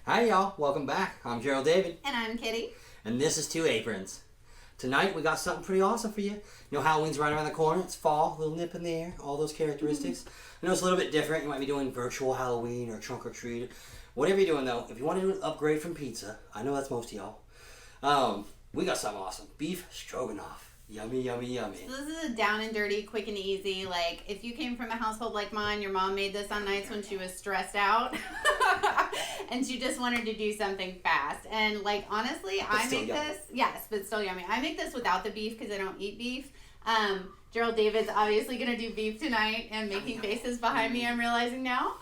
Hi y'all, welcome back. I'm Gerald David. And I'm Kitty. And this is 2Aprons. Tonight we got something pretty awesome for you. You know Halloween's right around the corner, it's fall, a little nip in the air, all those characteristics. I know it's a little bit different, you might be doing virtual Halloween or trunk or treat. Whatever you're doing though, if you want to do an upgrade from pizza, I know that's most of y'all, we got something awesome. Beef Stroganoff. Yummy, yummy, yummy. So this is a down and dirty, quick and easy. Like, if you came from a household like mine, your mom made this on nights when she was stressed out. And she just wanted to do something fast. And, like, honestly, I make this. Yes, but still yummy. I make this without the beef because I don't eat beef. Gerald David's obviously going to do beef tonight and making faces behind me, I'm realizing now.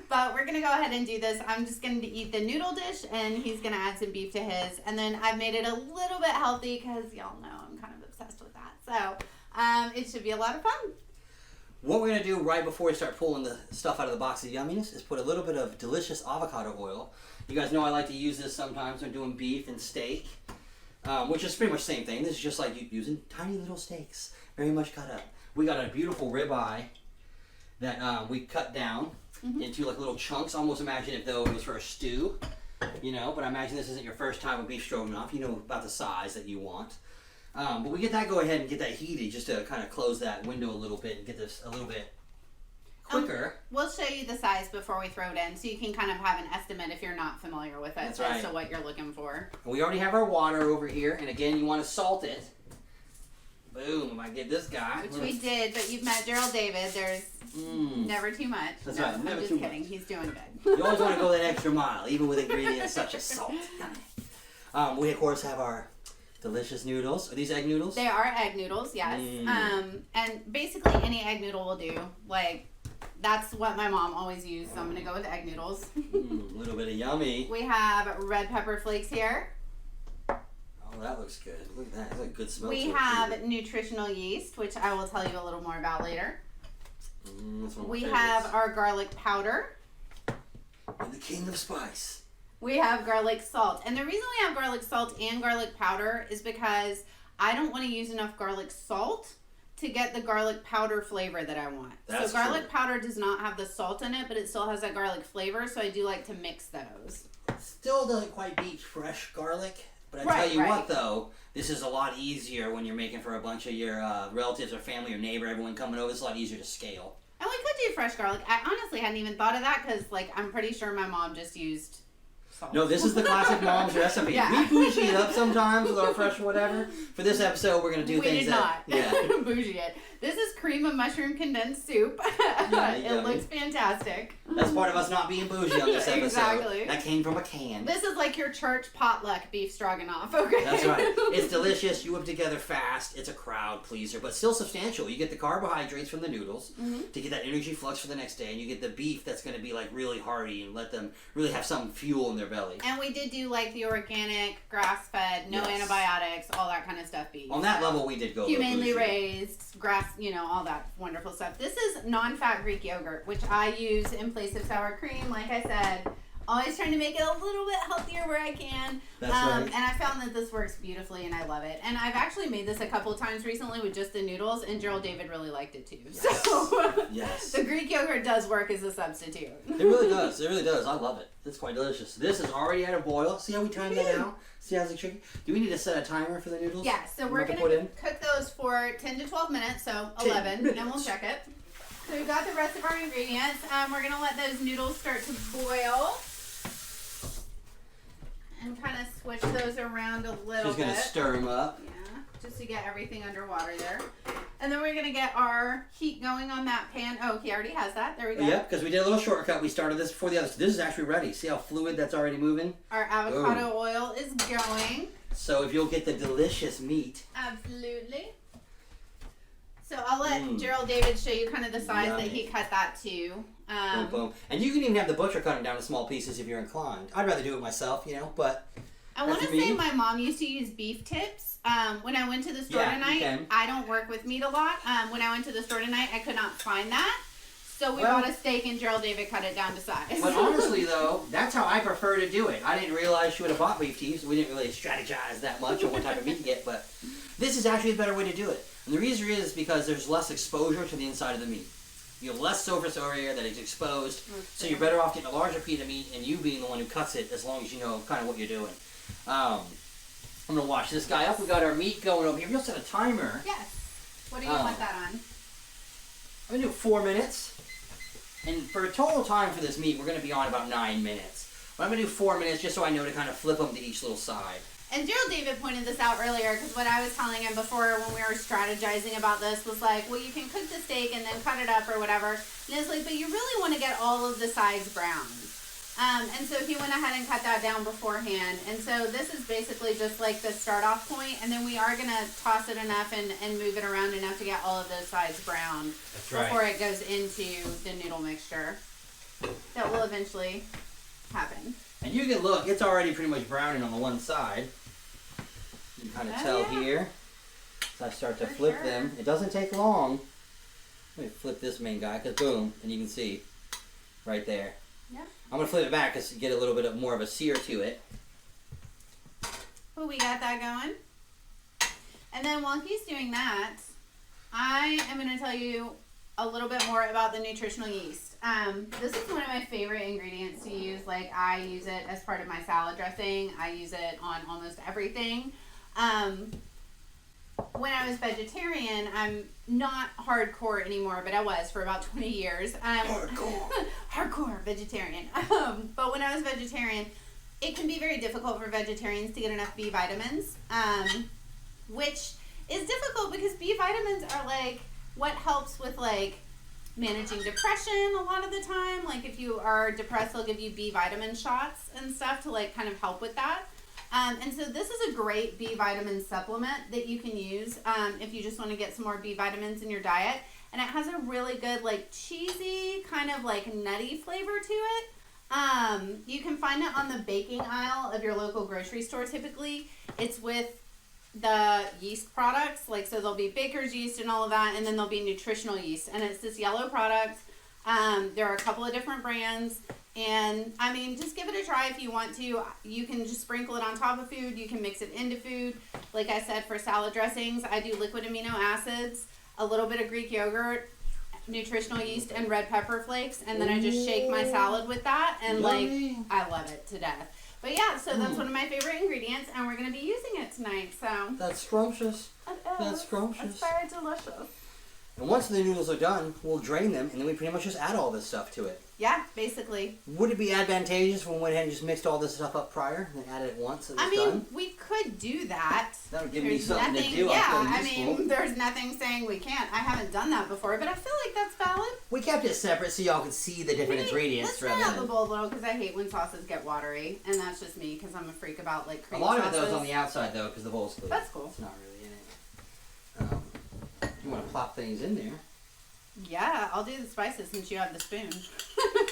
But we're going to go ahead and do this. I'm just going to eat the noodle dish, and he's going to add some beef to his. And then I've made it a little bit healthy because y'all know I'm kind of obsessed with that. So it should be a lot of fun. What we're going to do right before we start pulling the stuff out of the box of yumminess is put a little bit of delicious avocado oil. You guys know I like to use this sometimes when doing beef and steak. Which is pretty much the same thing. This is just like using tiny little steaks, very much cut up. We got a beautiful ribeye that we cut down into like little chunks. Almost imagine if though it was for a stew, you know. But I imagine this isn't your first time with beef stroganoff. You know about the size that you want. But we get that. Go ahead and get that heated just to kind of close that window a little bit and get this a little bit quicker. We'll show you the size before we throw it in, so you can kind of have an estimate if you're not familiar with it. That's right. As to what you're looking for. And we already have our water over here, and again, you want to salt it. Boom! I get this guy. Which we did, but you've met Gerald David. There's never too much. That's no, right. Never I'm just too kidding. much. He's doing good. You always want to go that extra mile, even with ingredients such as salt. We of course have our delicious noodles. Are these egg noodles? They are egg noodles, yes. And basically any egg noodle will do. Like, that's what my mom always used, so I'm going to go with egg noodles. A little bit of yummy. We have red pepper flakes here. Oh, that looks good. Look at that. That's a good smell. We have nutritional yeast, which I will tell you a little more about later. That's one of my We favorites. have our garlic powder. And the king of spice. We have garlic salt. And the reason we have garlic salt and garlic powder is because I don't want to use enough garlic salt to get the garlic powder flavor that I want. That's so garlic powder does not have the salt in it, but it still has that garlic flavor, so I do like to mix those. Still doesn't quite beat fresh garlic, but I tell you what though, this is a lot easier when you're making for a bunch of your relatives or family or neighbor, everyone coming over. It's a lot easier to scale. And we could do fresh garlic. I honestly hadn't even thought of that because, like, I'm pretty sure my mom just used salt. No, this is the classic mom's recipe. Yeah. We bougie it up sometimes with our fresh whatever. For this episode, we're going to do we things did that... not. Yeah. Bougie it. This is cream of mushroom condensed soup. It looks fantastic. That's part of us not being bougie on this episode. Exactly. That came from a can. This is like your church potluck beef stroganoff, okay? That's right. It's delicious. You whip together fast. It's a crowd pleaser, but still substantial. You get the carbohydrates from the noodles to get that energy flux for the next day, and you get the beef that's going to be like really hearty and let them really have some fuel in their belly. And we did do like the organic, grass-fed, no antibiotics, all that kind of stuff beef. On that level, we did go humanely bougie. raised, grass, you know, all that wonderful stuff. This is non-fat Greek yogurt, which I use in place of sour cream. Like I said, always trying to make it a little bit healthier where I can. That's right. And I found that this works beautifully, and I love it. And I've actually made this a couple of times recently with just the noodles, and Gerald David really liked it too. Yes. So Yes. the Greek yogurt does work as a substitute. It really does. It really does. I love it. It's quite delicious. This is already at a boil. See how we timed that out? See how's it tricky? Do we need to set a timer for the noodles? Yeah, so we're going to cook those for 10 to 12 minutes, so 11, and we'll check it. So we've got the rest of our ingredients. We're going to let those noodles start to boil. And kind of switch those around a little She's going to stir them up. Yeah, just to get everything underwater there. And then we're going to get our heat going on that pan. Oh, he already has that. There we go. Yep, because we did a little shortcut. We started this before the others. This is actually ready. See how fluid that's already moving? Our avocado oil is going. So if you'll get the delicious meat. Absolutely. So I'll let Gerald David show you kind of the size that he cut that to. Boom, boom. And you can even have the butcher cut them down to small pieces if you're inclined. I'd rather do it myself, you know, but I want to say my mom used to use beef tips. When I went to the store tonight, I don't work with meat a lot. When I went to the store tonight, I could not find that. So we bought a steak and Gerald David cut it down to size. But honestly, though, that's how I prefer to do it. I didn't realize she would have bought beef tips. We didn't really strategize that much on what type of meat to get, but this is actually a better way to do it. And the reason is because there's less exposure to the inside of the meat. You have less surface area that is exposed, That's so true. you're better off getting a larger piece of meat and you being the one who cuts it, as long as you know kind of what you're doing. I'm gonna wash this guy up. We got our meat going over here. We also have a timer. Yes. What do you want that on? I'm gonna do 4 minutes, and for a total time for this meat, we're gonna be on about 9 minutes. But I'm gonna do 4 minutes just so I know to kind of flip them to each little side. And Gerald David pointed this out earlier, because what I was telling him before when we were strategizing about this was like, well, you can cook the steak and then cut it up or whatever. And it's like, but you really want to get all of the sides browned. And so he went ahead and cut that down beforehand. And so this is basically just like the start off point, and then we are going to toss it enough and move it around enough to get all of those sides browned before it goes into the noodle mixture. That will eventually happen. And you can look, it's already pretty much browning on the one side. You can kind of tell here. As I start to flip them. It doesn't take long. Let me flip this main guy, because boom, and you can see right there. Yeah. I'm going to flip it back just to get a little bit more of a sear to it. Well, we got that going. And then while he's doing that, I am going to tell you a little bit more about the nutritional yeast. This is one of my favorite ingredients to use. Like, I use it as part of my salad dressing. I use it on almost everything. When I was vegetarian, I'm not hardcore anymore, but I was for about 20 years. Hardcore vegetarian. But when I was vegetarian, it can be very difficult for vegetarians to get enough B vitamins, which is difficult because B vitamins are like what helps with like managing depression a lot of the time. Like if you are depressed, they'll give you B vitamin shots and stuff to like kind of help with that. And so this is a great B vitamin supplement that you can use if you just want to get some more B vitamins in your diet. And it has a really good like cheesy kind of like nutty flavor to it. You can find it on the baking aisle of your local grocery store typically. It's with the yeast products, like so there'll be baker's yeast and all of that, and then there'll be nutritional yeast. And it's this yellow product. There are a couple of different brands. And I mean, just give it a try if you want to. You can just sprinkle it on top of food. You can mix it into food. Like I said, for salad dressings, I do liquid amino acids, a little bit of Greek yogurt, nutritional yeast, and red pepper flakes. And then I just shake my salad with that. And Yummy. like, I love it to death. But yeah, so that's one of my favorite ingredients. And we're going to be using it tonight. So That's scrumptious. That's scrumptious. It's very delicious. And once the noodles are done, we'll drain them, and then we pretty much just add all this stuff to it. Yeah, basically. Would it be advantageous if we went ahead and just mixed all this stuff up prior and then added it once and I it's mean, done? we could do that. That would give me There's something nothing, to do. yeah, I I feel useful. mean, there's nothing saying we can't. I haven't done that before, but I feel like that's valid. We kept it separate so y'all could see the different ingredients. Let's try out the bowl though, because I hate when sauces get watery, and that's just me because I'm a freak about like A cream lot sauces. of it goes on the outside though, because the bowl's clear. That's cool. It's not really in it. You want to plop things in there. Yeah, I'll do the spices since you have the spoon.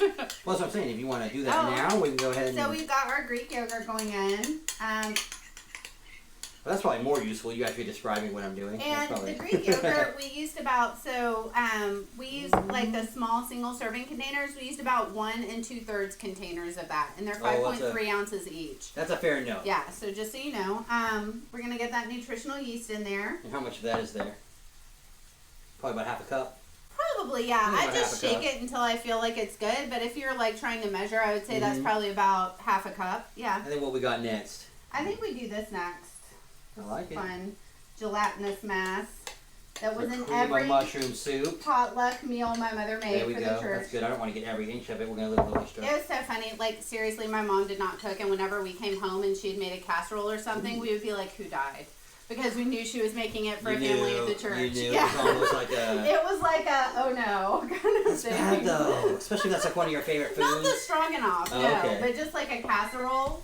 Well, that's what I'm saying. If you want to do that now, we can go ahead and... So we've got our Greek yogurt going in. Well, that's probably more useful. You actually describing what I'm doing. And That's probably... the Greek yogurt, we used about, we used like the small single serving containers. We used about 1 2/3 containers of that. And they're 5.3 ounces each. That's a fair note. Yeah, so just so you know, we're going to get that nutritional yeast in there. And how much of that is there? Probably about half a cup. Probably, yeah. I About just half a shake cup. it until I feel like it's good. But if you're like trying to measure, I would say that's probably about half a cup. Yeah. I think what we got next. I think we do this next. I like it. Fun gelatinous mass that was The in cream every of mushroom soup. potluck meal my mother made There we for go. the church. That's good. I don't want to get every inch of it. We're going to live a little extra. It was so funny. Like, seriously, my mom did not cook. And whenever we came home and she had made a casserole or something, we would be like, who died? Because we knew she was making it for a family at the church. You knew. Yeah. It was almost like a... It was like a, oh no, kind of It's thing. bad though. Especially if that's like one of your favorite foods. Not the stroganoff, Oh, no. okay. But just like a casserole.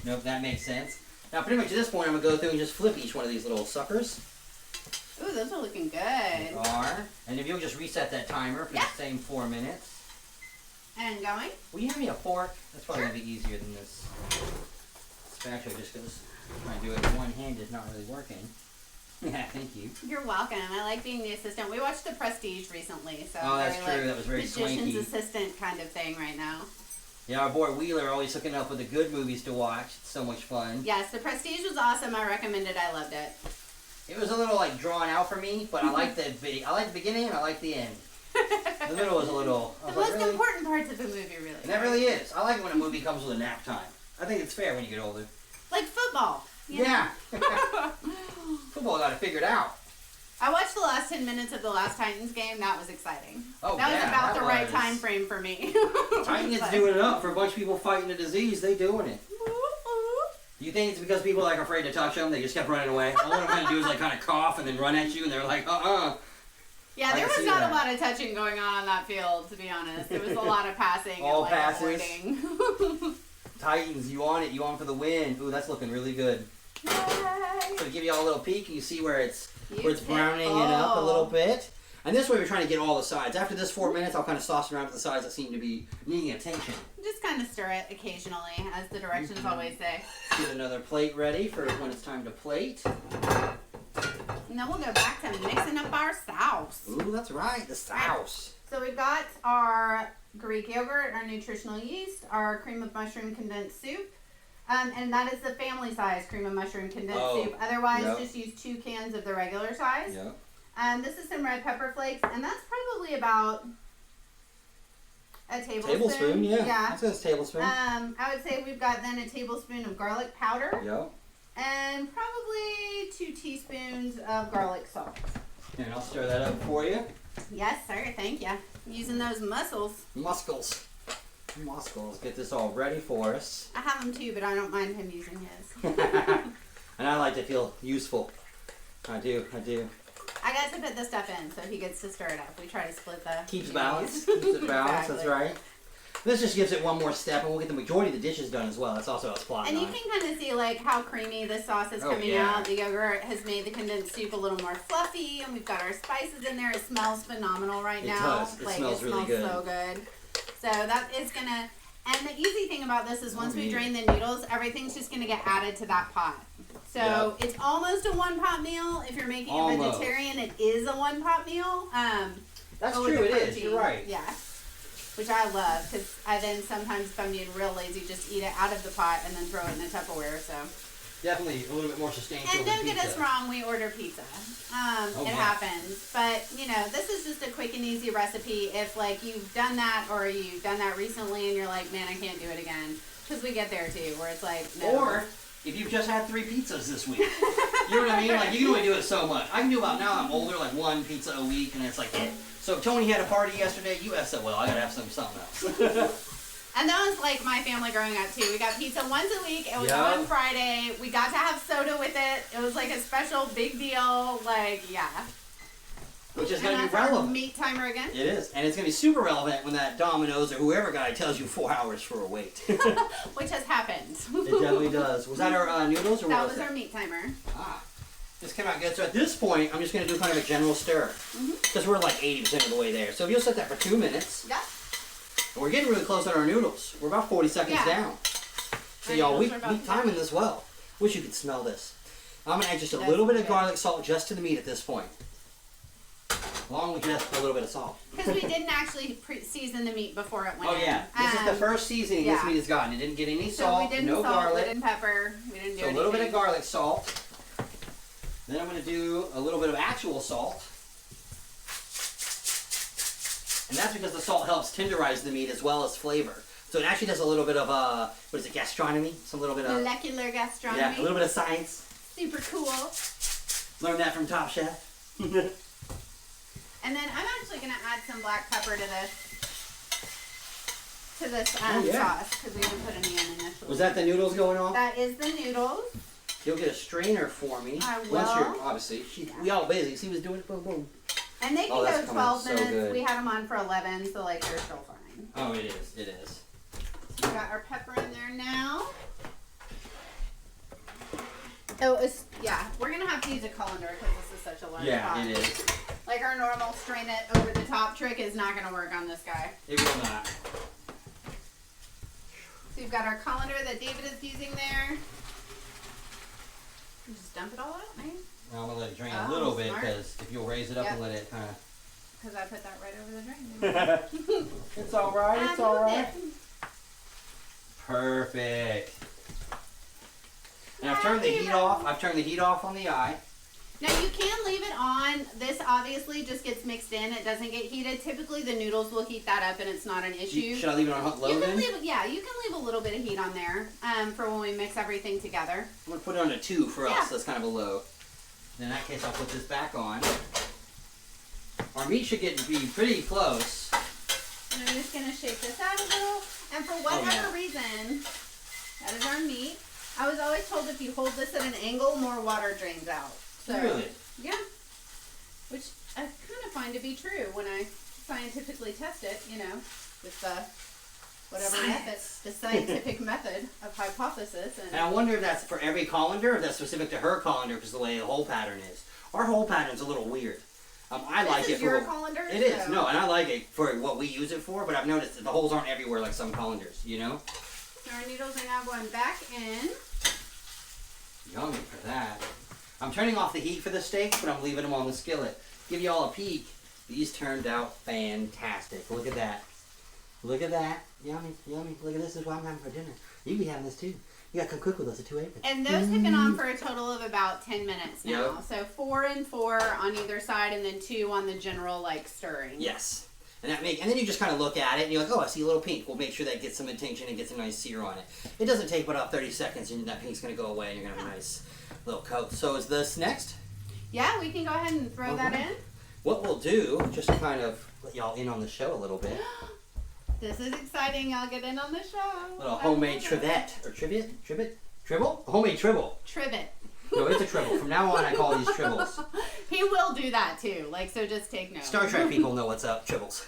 Nope, that makes sense. Now, pretty much at this point, I'm going to go through and just flip each one of these little suckers. Ooh, those are looking good. They are. And if you'll just reset that timer for the same 4 minutes. And going. Will you hand me a fork? That's probably going to be easier than this spatula, just because trying to do it one-handed is not really working. Yeah, thank you. You're welcome. I like being the assistant. We watched The Prestige recently, so Oh, that's very, true. like, That was very magician's swanky. assistant kind of thing right now. Yeah, our boy Wheeler always hooking up with the good movies to watch. It's so much fun. Yes, The Prestige was awesome. I recommend it. I loved it. It was a little like drawn out for me, but I like the video. I like the beginning and I like the end. The middle was a little... The most important parts of a movie, really. And that really is. I like it when a movie comes with a nap time. I think it's fair when you get older. Like football. Yeah. Football got to figure it out. I watched the last 10 minutes of the last Titans game. That was exciting. Oh, that was about the right was. time frame for me. Titans doing it up for a bunch of people fighting a disease. They doing it. Do you think it's because people are like afraid to touch them? They just kept running away. All I'm going to do is like kind of cough and then run at you, and they're like, Yeah, there was not a lot of touching going on that field, to be honest. It was a lot of passing. All and, like, passes. avoiding. Titans, you on it. You on for the win. Ooh, that's looking really good. Yay. So to give you all a little peek, you see where it's browning it up a little bit. And this way we're trying to get all the sides. After this 4 minutes, I'll kind of sauce around to the sides that seem to be needing attention. Just kind of stir it occasionally, as the directions always say. Get another plate ready for when it's time to plate. And then we'll go back to mixing up our sauce. Ooh, that's right, the sauce. So we've got our Greek yogurt, our nutritional yeast, our cream of mushroom condensed soup. And that is the family size cream of mushroom condensed soup. Otherwise, just use 2 cans of the regular size. Yep. This is some red pepper flakes, and that's probably about a tablespoon. Yeah. That's a tablespoon. I would say we've got then a tablespoon of garlic powder. Yep. And probably 2 teaspoons of garlic salt. And I'll stir that up for you. Yes, sir. Thank you. Using those muscles. Muscles. Get this all ready for us. I have them too, but I don't mind him using his. And I like to feel useful. I do. I got to put the stuff in, so he gets to stir it up. We try to split the... Keeps balance. Keeps it balanced, Exactly. That's right. This just gives it one more step, and we'll get the majority of the dishes done as well. That's also a plot. And you can kind of see like how creamy the sauce is coming out. The yogurt has made the condensed soup a little more fluffy, and we've got our spices in there. It smells phenomenal right now. It does. It smells really good. So good. So that is gonna. And the easy thing about this is once we drain the noodles, everything's just gonna get added to that pot. So it's almost a 1-pot meal. If you're making a vegetarian, it is a 1-pot meal. That's true. It is. You're right. Yeah. Which I love, because I then sometimes, if I'm being real lazy, just eat it out of the pot and then throw it in the Tupperware. So definitely a little bit more sustainable. And don't get us wrong, we order pizza. It happens, but you know, this is just a quick and easy recipe. If like you've done that or you've done that recently and you're like, man, I can't do it again, because we get there too, where it's like, no. Or if you've just had 3 pizzas this week, you know what I mean? Like you can only do it so much. I can do about now. I'm older, like 1 pizza a week, and it's like it. So if Tony had a party yesterday, you said, well, I gotta have something else. And that was like my family growing up too. We got pizza once a week. It was on Friday. We got to have soda with it. It was like a special big deal. Like, yeah. Which is gonna be relevant. Meat timer again. It is, and it's gonna be super relevant when that Domino's or whoever guy tells you 4 hours for a wait. Which has happened. It definitely does. Was that our noodles or what was that? That was our meat timer. Ah. This came out good. So at this point, I'm just going to do kind of a general stir. Because we're like 80% of the way there. So if you'll set that for 2 minutes. Yeah. And we're getting really close on our noodles. We're about 40 seconds down. So y'all, we timing this well. Wish you could smell this. I'm going to add just a little bit of garlic salt just to the meat at this point. Along with just a little bit of salt. Because we didn't actually season the meat before it went in. Oh yeah. This is the first seasoning this meat has gotten. It didn't get any salt, no garlic. We didn't pepper. We didn't do anything. So a little bit of garlic salt. Then I'm going to do a little bit of actual salt. And that's because the salt helps tenderize the meat as well as flavor. So it actually does a little bit of, what is it, gastronomy? Some little bit of... Molecular gastronomy. Yeah, a little bit of science. Super cool. Learned that from Top Chef. And then I'm actually going to add some black pepper to this sauce, because we didn't put any in initially. Was that the noodles going on? That is the noodles. You'll get a strainer for me. I will. Once you're, obviously, we all busy. She was doing it, boom, boom. And they can go 12 minutes. So we had them on for 11, so like they're still fine. Oh, it is. It is. We got our pepper in there now. Oh, we're gonna have to use a colander because this is such a large pot. Yeah, it is. Like our normal strain it over the top trick is not gonna work on this guy. It will not. So we've got our colander that David is using there. Just dump it all out, man. Now I'm going to let it drain a little bit, because if you'll raise it up and let it kind of... Because I put that right over the drain. It's all right, it's all right. Perfect. And I've turned the heat off. I've turned the heat off on the eye. Now you can leave it on. This obviously just gets mixed in. It doesn't get heated. Typically the noodles will heat that up and it's not an issue. Should I leave it on low then? Yeah, you can leave a little bit of heat on there for when we mix everything together. I'm going to put it on a 2 for us. That's kind of a low. In that case, I'll put this back on. Our meat should be pretty close. And I'm just going to shake this out a little. And for whatever reason, that is our meat. I was always told if you hold this at an angle, more water drains out. So, really? Yeah. Which I kind of find to be true when I scientifically test it, you know, with the the scientific method of hypothesis. And I wonder if that's for every colander, or if that's specific to her colander, because the way the hole pattern is. Our hole pattern's a little weird. I like it for your colander. It is no, and I like it for what we use it for. But I've noticed that the holes aren't everywhere like some colanders. You know. So our noodles are now going back in. Yummy for that. I'm turning off the heat for the steaks, but I'm leaving them on the skillet. Give you all a peek. These turned out fantastic. Look at that. Look at that. Yummy, yummy. Look at this. This is what I'm having for dinner. You can be having this too. You gotta come cook with us at 2Aprons. And those have been on for a total of about 10 minutes now. Yep. So 4 and 4 on either side, and then 2 on the general like stirring. Yes. And then you just kind of look at it and you're like, oh, I see a little pink. We'll make sure that gets some attention and gets a nice sear on it. It doesn't take but about 30 seconds and that pink's gonna go away and you're gonna have a nice little coat. So is this next? Yeah, we can go ahead and throw that in. What we'll do, just to kind of let y'all in on the show a little bit. This is exciting. Y'all get in on the show. Little homemade trivet. Or trivet? Tribble? Homemade tribble. Trivet. No, it's a tribble. From now on, I call these tribbles. He will do that too. Like, so just take note. Star Trek people know what's up. Tribbles.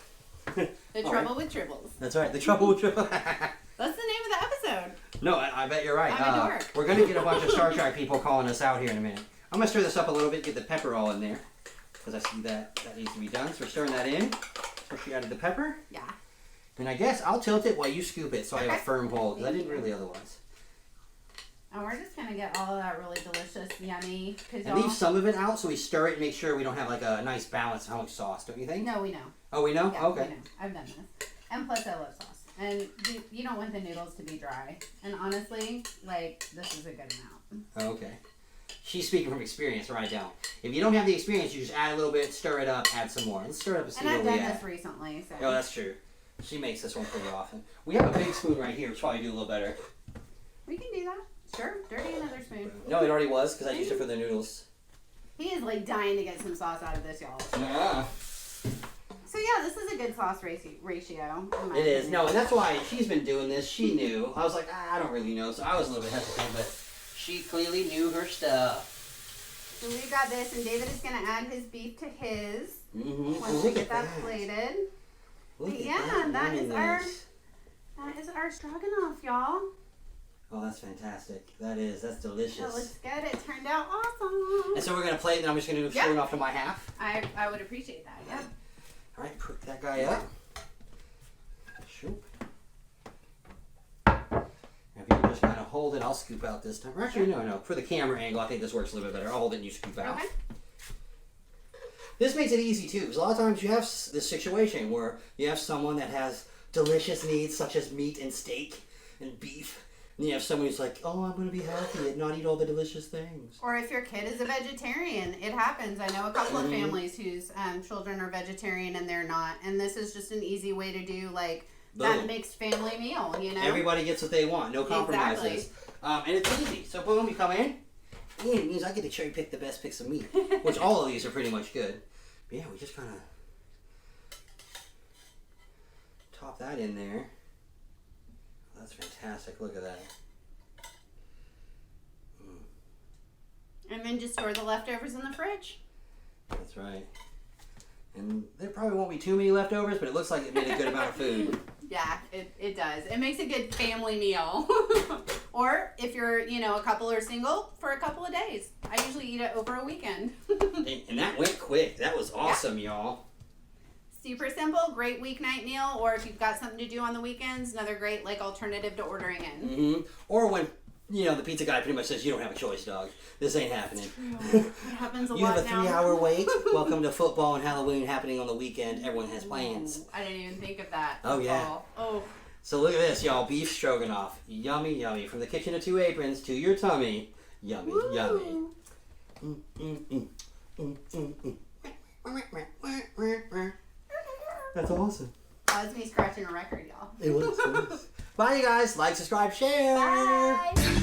The trouble with tribbles. That's right. The trouble with tribbles. That's the name of the episode. No, I bet you're right. I'm a dork. We're going to get a bunch of Star Trek people calling us out here in a minute. I'm going to stir this up a little bit, get the pepper all in there. Because I see that needs to be done. So we're stirring that in. So she added the pepper. Yeah. And I guess I'll tilt it while you scoop it so I have a firm hold. Because I didn't really otherwise. And we're just going to get all of that really delicious, yummy. And leave some of it out so we stir it and make sure we don't have like a nice balance of how much sauce, don't you think? No, we know. Oh, we know? Yeah, okay. We know. I've done this. And plus I love sauce. And you don't want the noodles to be dry. And honestly, like, this is a good amount. Okay. She's speaking from experience, right down. If you don't have the experience, you just add a little bit, stir it up, add some more. And stir it up and see And what I've we done add. this recently. So. Oh, that's true. She makes this one pretty often. We have a big spoon right here, which probably do a little better. We can do that. Sure. Dirty another spoon. No, it already was, because I used it for the noodles. He is like dying to get some sauce out of this, y'all. Yeah. So yeah, this is a good sauce ratio. It is. No, and that's why she's been doing this. She knew. I was like, I don't really know. So I was a little bit hesitant, but she clearly knew her stuff. So we've got this, and David is going to add his beef to his. Mm-hmm. Once we get that plated. Look Yeah, at that is our stroganoff, y'all. Oh, that's fantastic. That's delicious. That looks good. It turned out awesome. And so we're going to plate, and I'm just going to do stroganoff to my half. I would appreciate that, yeah. All right, cook that guy up. Shoop. If you just kind of hold it, I'll scoop out this time. Or actually, no. For the camera angle, I think this works a little bit better. I'll hold it and you scoop out. Okay. This makes it easy, too, because a lot of times you have this situation where you have someone that has delicious needs, such as meat and steak and beef. And you have someone who's like, oh, I'm going to be healthy and not eat all the delicious things. Or if your kid is a vegetarian, it happens. I know a couple of families whose children are vegetarian and they're not. And this is just an easy way to do, like, that mixed family meal, you know? Everybody gets what they want. No compromises. Exactly. And it's easy. So boom, you come in. And it means I get to cherry pick the best picks of meat. Which all of these are pretty much good. But yeah, we just kind of top that in there. That's fantastic. Look at that. And then just store the leftovers in the fridge. That's right. And there probably won't be too many leftovers, but it looks like it made a good amount of food. Yeah, it does. It makes a good family meal. Or if you're, a couple or single, for a couple of days. I usually eat it over a weekend. And that went quick. That was awesome, y'all. Super simple, great weeknight meal, or if you've got something to do on the weekends, another great alternative to ordering in. Mm-hmm. Or when the pizza guy pretty much says you don't have a choice, dog. This ain't happening. It happens a lot now. You have a 3-hour wait. Welcome to football and Halloween happening on the weekend. Everyone has plans. I didn't even think of that. Oh yeah. Oh. So look at this, y'all. Beef stroganoff. Yummy, yummy. From the kitchen of 2Aprons to your tummy. Yummy, yummy. That's awesome. That was me scratching a record, y'all. It was. Bye, you guys. Like, subscribe, share. Bye.